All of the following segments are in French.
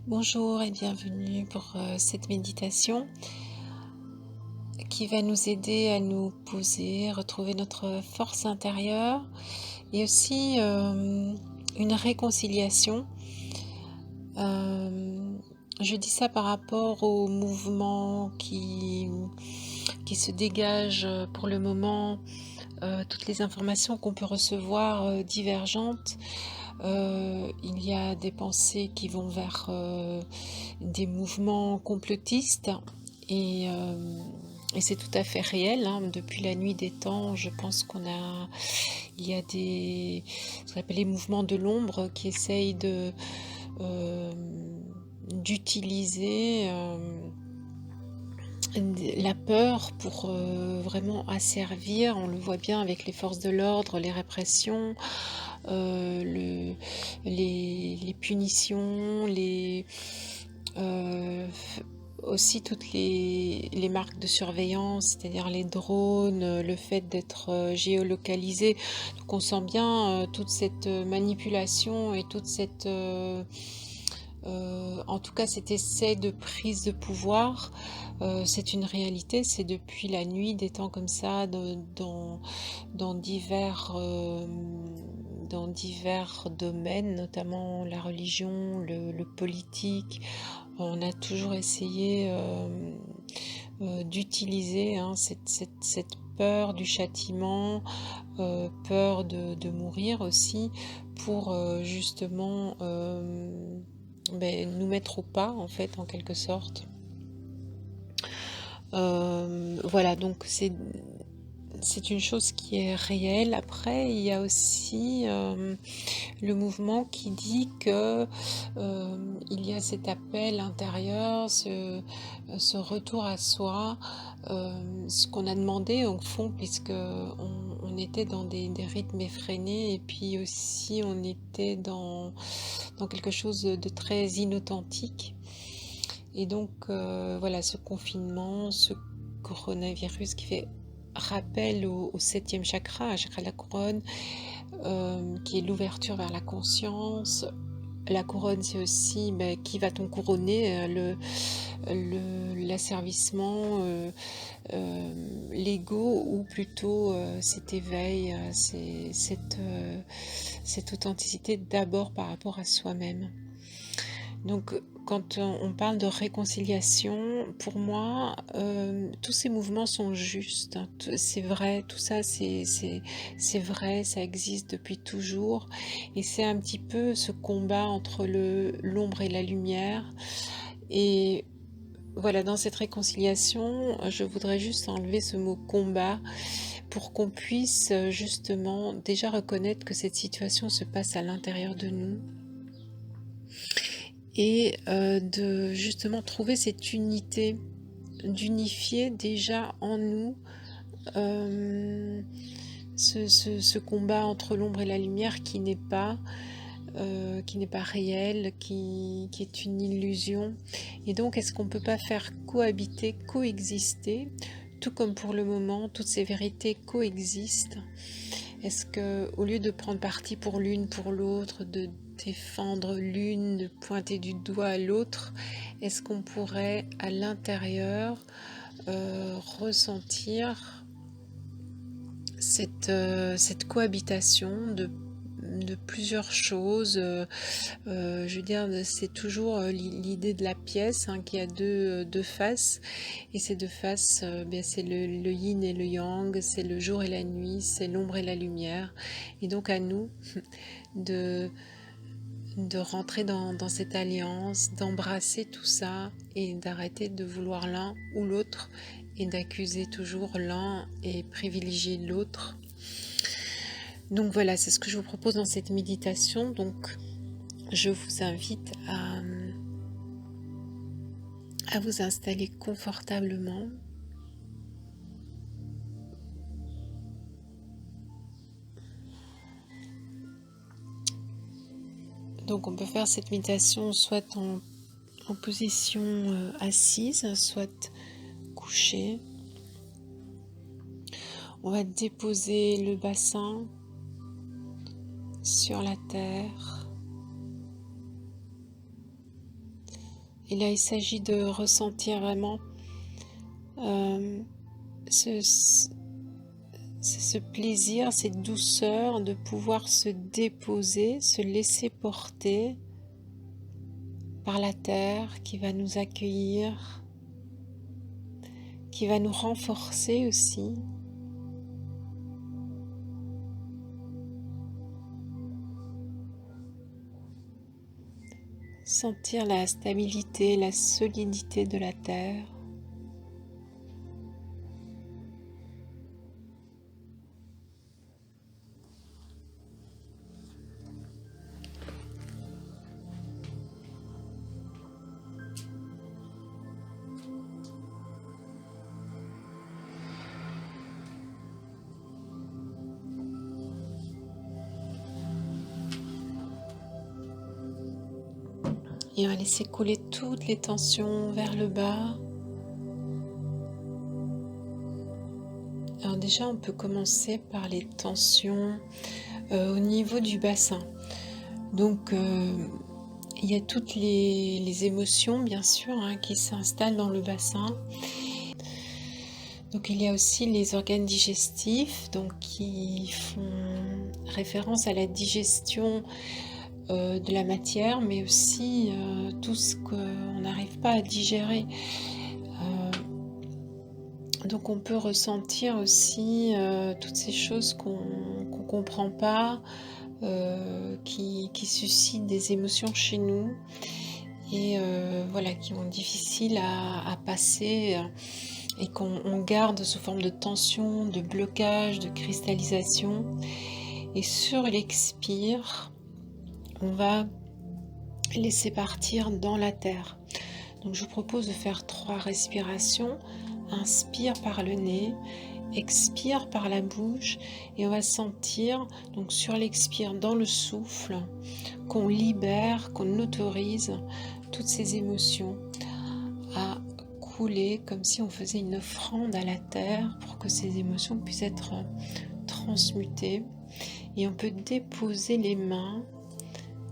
Bonjour et bienvenue pour cette méditation qui va nous aider à nous poser, retrouver notre force intérieure et aussi une réconciliation. Euh, je dis ça par rapport au mouvement qui se dégage pour le moment, toutes les informations qu'on peut recevoir divergentes. Il y a des pensées qui vont vers des mouvements complotistes et, euh, et c'est tout à fait réel, hein. Depuis la nuit des temps, je pense il y a ce qu'on appelle les mouvements de l'ombre qui essayent euh, d'utiliser la peur pour vraiment asservir. On le voit bien avec les forces de l'ordre, les répressions, les punitions, euh, aussi toutes les marques de surveillance, c'est-à-dire les drones, le fait d'être géolocalisé. Donc on sent bien toute cette manipulation et toute cette... en tout cas cet essai de prise de pouvoir, c'est une réalité, c'est depuis la nuit des temps comme ça, dans divers domaines, notamment la religion, le politique. On a toujours essayé d'utiliser cette peur du châtiment, peur de mourir aussi, pour justement nous mettre au pas, en fait, en quelque sorte. Voilà, donc c'est une chose qui est réelle. Après, il y a aussi le mouvement qui dit que il y a cet appel intérieur, ce retour à soi, ce qu'on a demandé au fond, puisque on était dans des rythmes effrénés, et puis aussi on était dans quelque chose de très inauthentique. Et donc voilà, ce confinement, ce coronavirus qui fait rappel au septième chakra, chakra de la couronne, qui est l'ouverture vers la conscience. La couronne, c'est aussi qui va-t-on couronner, l'asservissement, l'ego, ou plutôt cet éveil, cette authenticité d'abord par rapport à soi-même. Donc quand on parle de réconciliation, pour moi, tous ces mouvements sont justes. C'est vrai, tout ça c'est vrai, ça existe depuis toujours. Et c'est un petit peu ce combat entre l'ombre et la lumière. Et voilà, dans cette réconciliation, je voudrais juste enlever ce mot combat pour qu'on puisse justement déjà reconnaître que cette situation se passe à l'intérieur de nous, et de justement trouver cette unité, d'unifier déjà en nous ce combat entre l'ombre et la lumière qui n'est pas réel, qui est une illusion. Et donc, est-ce qu'on ne peut pas faire cohabiter, coexister, tout comme pour le moment, toutes ces vérités coexistent? Est-ce que, au lieu de prendre parti pour l'une, pour l'autre, de défendre l'une, de pointer du doigt à l'autre, est-ce qu'on pourrait à l'intérieur ressentir cette cohabitation de plusieurs choses? Je veux dire, c'est toujours l'idée de la pièce, hein, qui a deux faces, et ces deux faces, c'est le yin et le yang, c'est le jour et la nuit, c'est l'ombre et la lumière. Et donc à nous de rentrer dans cette alliance, d'embrasser tout ça et d'arrêter de vouloir l'un ou l'autre, et d'accuser toujours l'un et privilégier l'autre. Donc voilà, c'est ce que je vous propose dans cette méditation. Donc je vous invite à vous installer confortablement. Donc on peut faire cette méditation soit en position assise, soit couchée. On va déposer le bassin sur la terre. Et là, il s'agit de ressentir vraiment ce, ce plaisir, cette douceur de pouvoir se déposer, se laisser porter par la terre qui va nous accueillir, qui va nous renforcer aussi. Sentir la stabilité, la solidité de la terre. Et on va laisser couler toutes les tensions vers le bas. Alors déjà, on peut commencer par les tensions au niveau du bassin. Donc, il y a toutes les émotions, bien sûr, qui s'installent dans le bassin. Donc, il y a aussi les organes digestifs, donc qui font référence à la digestion de la matière, mais aussi tout ce qu'on n'arrive pas à digérer. Donc on peut ressentir aussi toutes ces choses qu'on ne comprend pas, qui suscitent des émotions chez nous et voilà, qui sont difficiles à passer et qu'on garde sous forme de tension, de blocage, de cristallisation. Et sur l'expire, on va laisser partir dans la terre. Donc je vous propose de faire 3 respirations. Inspire par le nez, expire par la bouche et on va sentir donc sur l'expire dans le souffle qu'on libère, qu'on autorise toutes ces émotions à couler comme si on faisait une offrande à la terre pour que ces émotions puissent être transmutées. Et on peut déposer les mains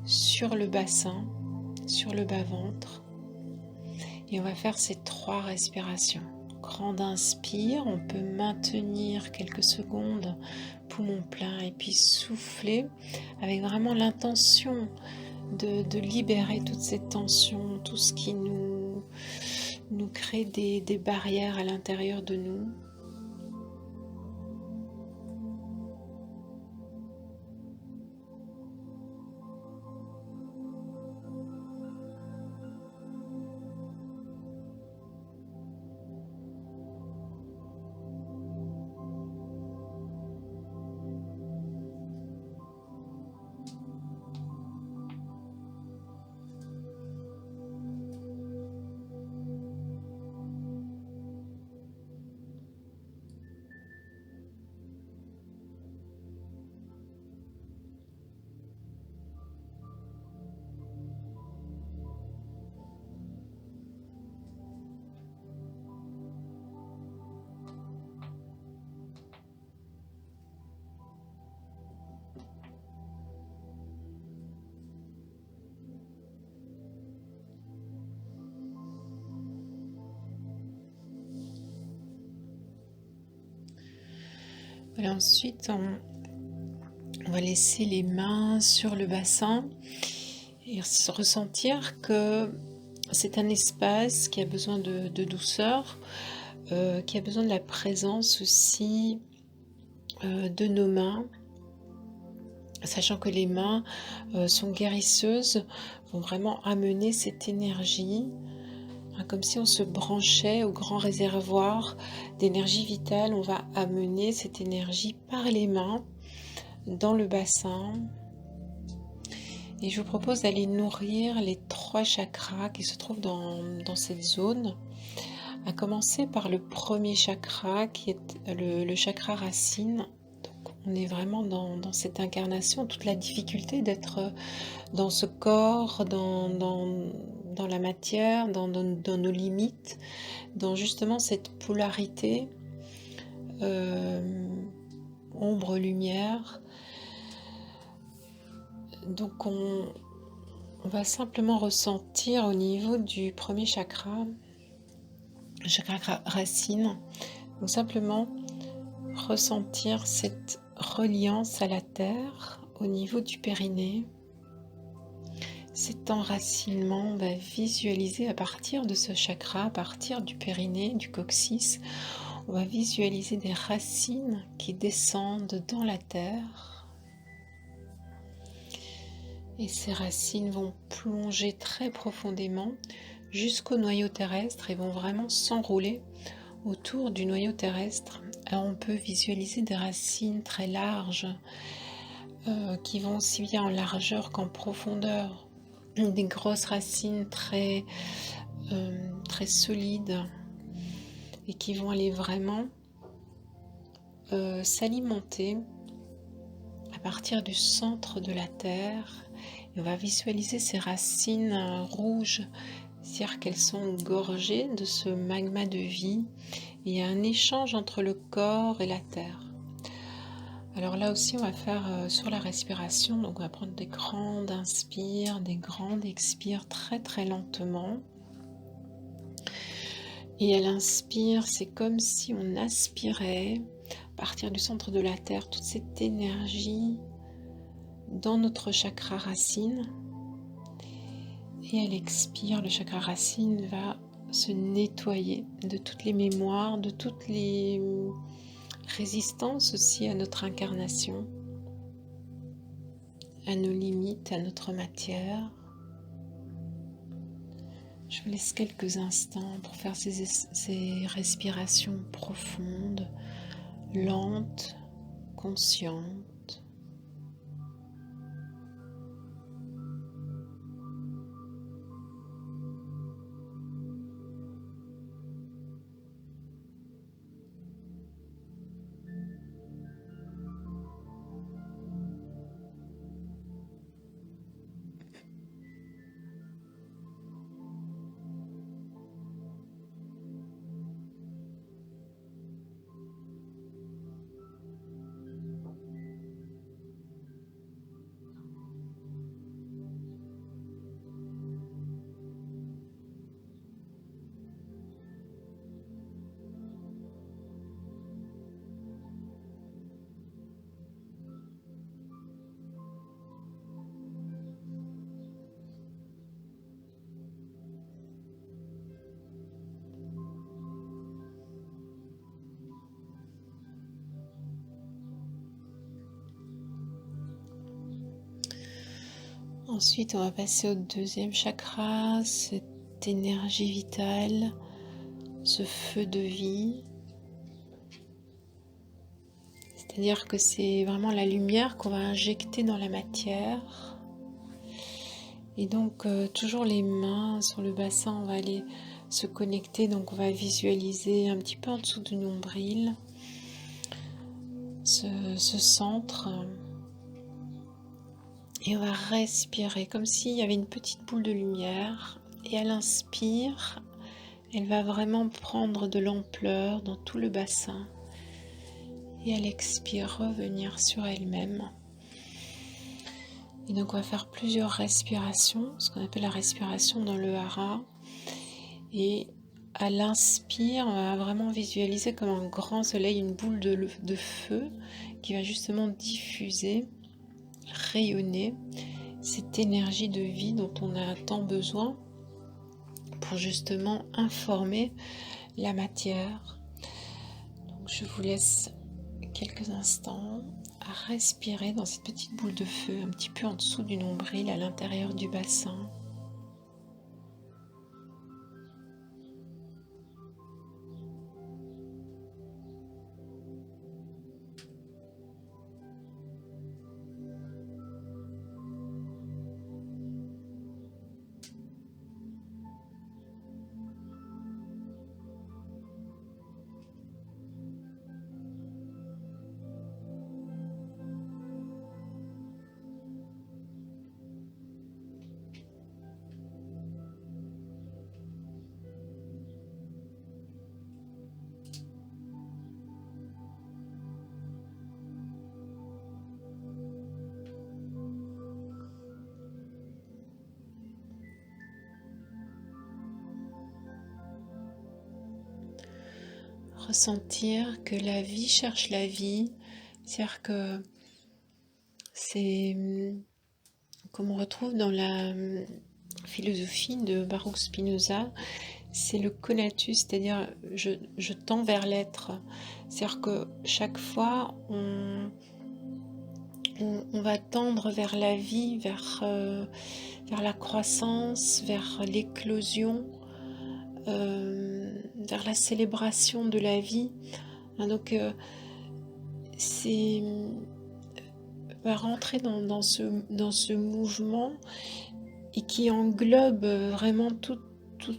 sur le bassin, sur le bas-ventre et on va faire ces 3 respirations. Grande inspire, on peut maintenir quelques secondes, poumon plein, et puis souffler avec vraiment l'intention de libérer toutes ces tensions, tout ce qui nous crée des barrières à l'intérieur de nous. Voilà, ensuite, on va laisser les mains sur le bassin et ressentir que c'est un espace qui a besoin de douceur, qui a besoin de la présence aussi de nos mains, sachant que les mains sont guérisseuses, vont vraiment amener cette énergie, comme si on se branchait au grand réservoir d'énergie vitale. On va amener cette énergie par les mains dans le bassin. Et je vous propose d'aller nourrir les 3 chakras qui se trouvent dans cette zone. À commencer par le premier chakra qui est le chakra racine. Donc on est vraiment dans cette incarnation, toute la difficulté d'être dans ce corps, dans la matière, dans nos limites, dans justement cette polarité ombre-lumière. Donc on on va simplement ressentir au niveau du premier chakra, le chakra racine, donc simplement ressentir cette reliance à la terre au niveau du périnée. Cet enracinement, on va visualiser à partir de ce chakra, à partir du périnée, du coccyx, on va visualiser des racines qui descendent dans la terre. Et ces racines vont plonger très profondément jusqu'au noyau terrestre et vont vraiment s'enrouler autour du noyau terrestre. Alors on peut visualiser des racines très larges qui vont aussi bien en largeur qu'en profondeur. Des grosses racines très solides et qui vont aller vraiment s'alimenter à partir du centre de la terre. Et on va visualiser ces racines rouges, c'est-à-dire qu'elles sont gorgées de ce magma de vie. Et il y a un échange entre le corps et la terre. Alors là aussi, on va faire sur la respiration. Donc on va prendre des grandes inspires, des grandes expires très très lentement. Et à l'inspire, c'est comme si on aspirait à partir du centre de la terre toute cette énergie dans notre chakra racine. Et à l'expire, le chakra racine va se nettoyer de toutes les mémoires, de toutes les résistances aussi à notre incarnation, à nos limites, à notre matière. Je vous laisse quelques instants pour faire ces respirations profondes, lentes, conscientes. Ensuite, on va passer au deuxième chakra, cette énergie vitale, ce feu de vie. C'est-à-dire que c'est vraiment la lumière qu'on va injecter dans la matière. Et donc, toujours les mains sur le bassin, on va aller se connecter. Donc, on va visualiser un petit peu en dessous du nombril ce centre. Et on va respirer comme s'il y avait une petite boule de lumière. Et à l'inspire, elle va vraiment prendre de l'ampleur dans tout le bassin. Et à l'expire, revenir sur elle-même. Et donc on va faire plusieurs respirations, ce qu'on appelle la respiration dans le hara. Et à l'inspire, on va vraiment visualiser comme un grand soleil, une boule de feu qui va justement diffuser, rayonner cette énergie de vie dont on a tant besoin pour justement informer la matière. Donc je vous laisse quelques instants à respirer dans cette petite boule de feu un petit peu en dessous du nombril à l'intérieur du bassin. ressentir que la vie cherche la vie, c'est-à-dire que c'est comme on retrouve dans la philosophie de Baruch Spinoza, c'est le conatus, c'est-à-dire je tends vers l'être. C'est-à-dire que chaque fois on va tendre vers la vie, vers la croissance, vers l'éclosion, vers la célébration de la vie. Donc c'est va rentrer dans ce mouvement et qui englobe vraiment toutes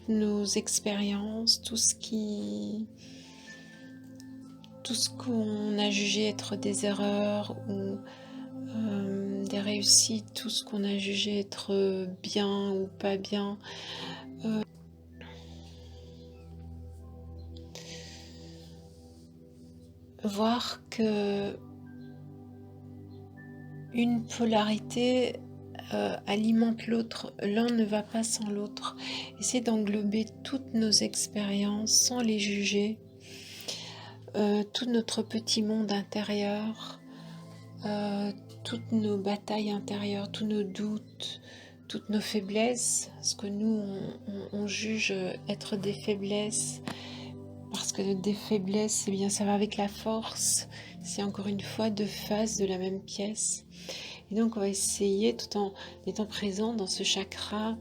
nos expériences, tout ce qu'on a jugé être des erreurs ou des réussites, tout ce qu'on a jugé être bien ou pas bien. Voir que une polarité alimente l'autre, l'un ne va pas sans l'autre. Essayer d'englober toutes nos expériences sans les juger, tout notre petit monde intérieur, toutes nos batailles intérieures, tous nos doutes, toutes nos faiblesses, ce que nous on juge être des faiblesses, parce que des faiblesses, eh bien ça va avec la force, c'est encore une fois deux faces de la même pièce. Et donc on va essayer, tout en étant présent dans ce chakra,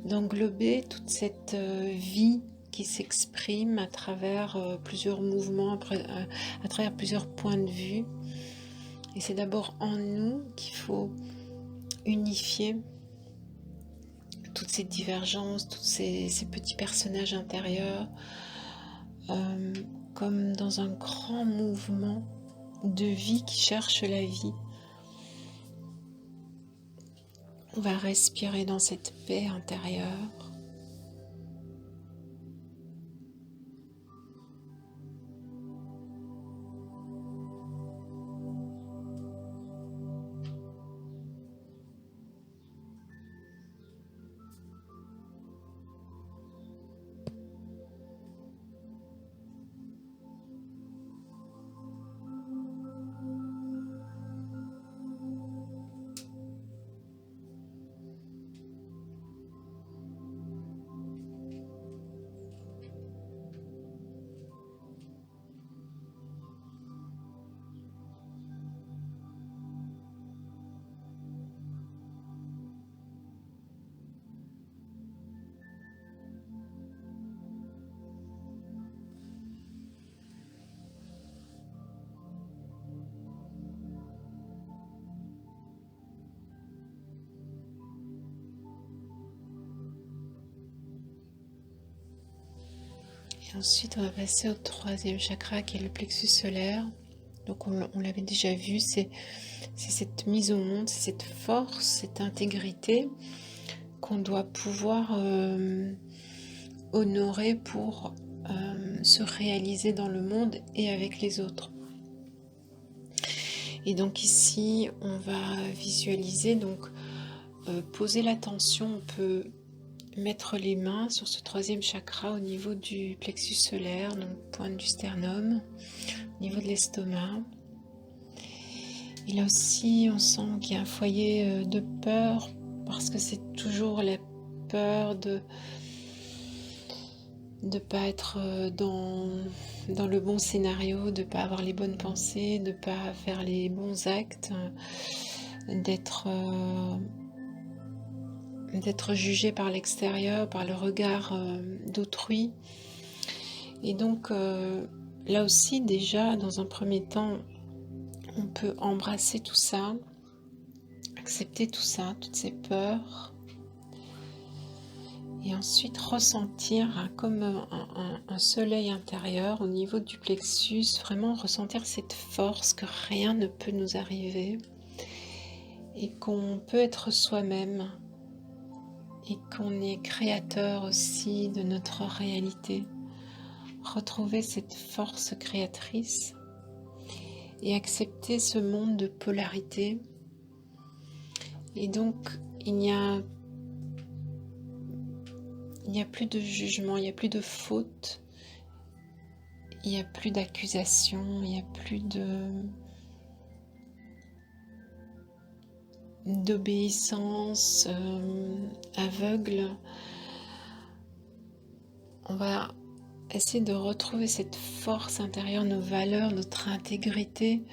d'englober toute cette vie qui s'exprime à travers plusieurs mouvements, à travers plusieurs points de vue. Et c'est d'abord en nous qu'il faut unifier toutes ces divergences, tous ces petits personnages intérieurs, comme dans un grand mouvement de vie qui cherche la vie. On va respirer dans cette paix intérieure. Et ensuite, on va passer au troisième chakra qui est le plexus solaire. Donc on l'avait déjà vu, c'est cette mise au monde, c'est cette force, cette intégrité qu'on doit pouvoir honorer pour se réaliser dans le monde et avec les autres. Et donc ici, on va visualiser, donc poser l'attention, on peut mettre les mains sur ce troisième chakra au niveau du plexus solaire, donc pointe du sternum, au niveau de l'estomac. Et là aussi, on sent qu'il y a un foyer de peur, parce que c'est toujours la peur de ne pas être dans le bon scénario, de ne pas avoir les bonnes pensées, de ne pas faire les bons actes, d'être jugé par l'extérieur, par le regard d'autrui. Et donc là aussi déjà, dans un premier temps, on peut embrasser tout ça, accepter tout ça, toutes ces peurs, et ensuite ressentir comme un soleil intérieur au niveau du plexus, vraiment ressentir cette force que rien ne peut nous arriver et qu'on peut être soi-même et qu'on est créateur aussi de notre réalité. Retrouver cette force créatrice et accepter ce monde de polarité. Et donc il n'y a plus de jugement, il n'y a plus de faute, il n'y a plus d'accusation, il n'y a plus d'obéissance aveugle. On va essayer de retrouver cette force intérieure, nos valeurs, notre intégrité.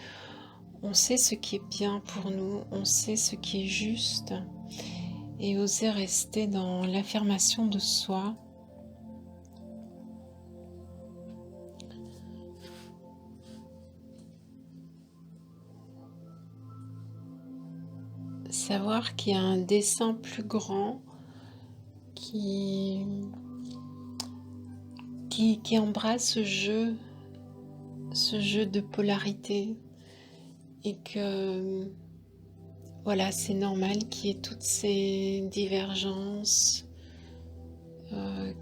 On sait ce qui est bien pour nous, on sait ce qui est juste, et oser rester dans l'affirmation de soi. Savoir qu'il y a un dessein plus grand qui embrasse ce jeu de polarité, et que voilà, c'est normal qu'il y ait toutes ces divergences,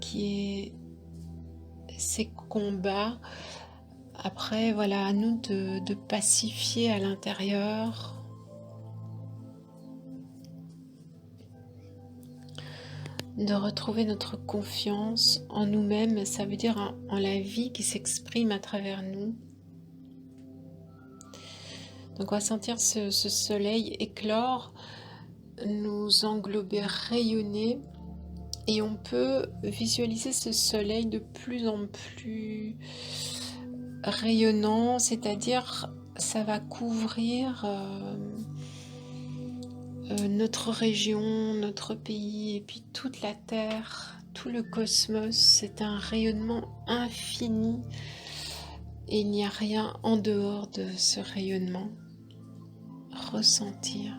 qu'il y ait ces combats. Après, voilà, à nous de pacifier à l'intérieur, de retrouver notre confiance en nous-mêmes. Ça veut dire en la vie qui s'exprime à travers nous. Donc on va sentir ce soleil éclore, nous englober, rayonner, et on peut visualiser ce soleil de plus en plus rayonnant, c'est-à-dire ça va couvrir notre région, notre pays, et puis toute la Terre, tout le cosmos. C'est un rayonnement infini, et il n'y a rien en dehors de ce rayonnement. Ressentir.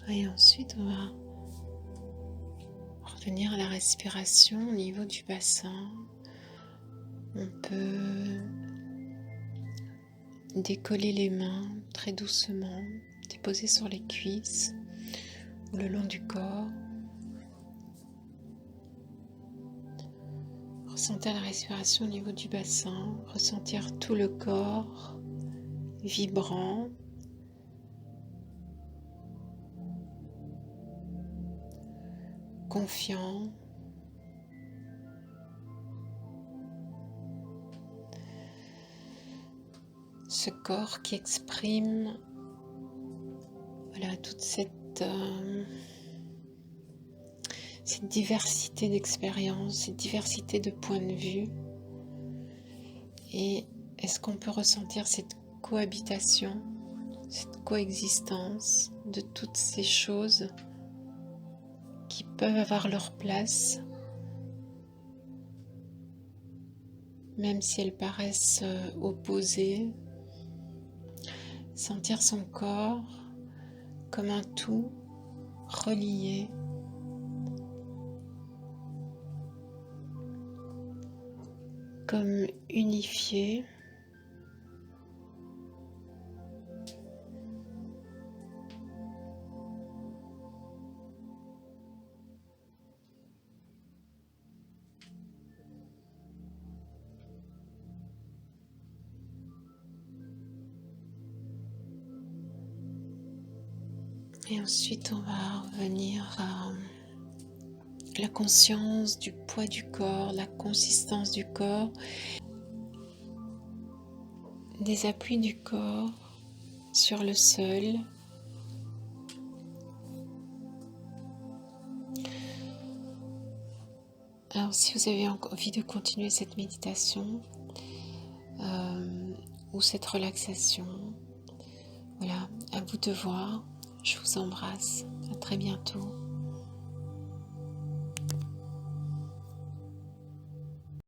Et ensuite, on va revenir à la respiration au niveau du bassin. On peut décoller les mains très doucement, déposer sur les cuisses ou le long du corps. Ressentir la respiration au niveau du bassin, ressentir tout le corps vibrant. Confiant. Ce corps qui exprime voilà, toute cette diversité d'expériences, cette diversité de points de vue. Et est-ce qu'on peut ressentir cette cohabitation, cette coexistence de toutes ces choses qui peuvent avoir leur place, même si elles paraissent opposées. Sentir son corps comme un tout relié. Comme unifié. Et ensuite, on va revenir la conscience du poids du corps, la consistance du corps, des appuis du corps sur le sol. Alors si vous avez envie de continuer cette méditation ou cette relaxation, voilà, à vous de voir. Je vous embrasse. À très bientôt.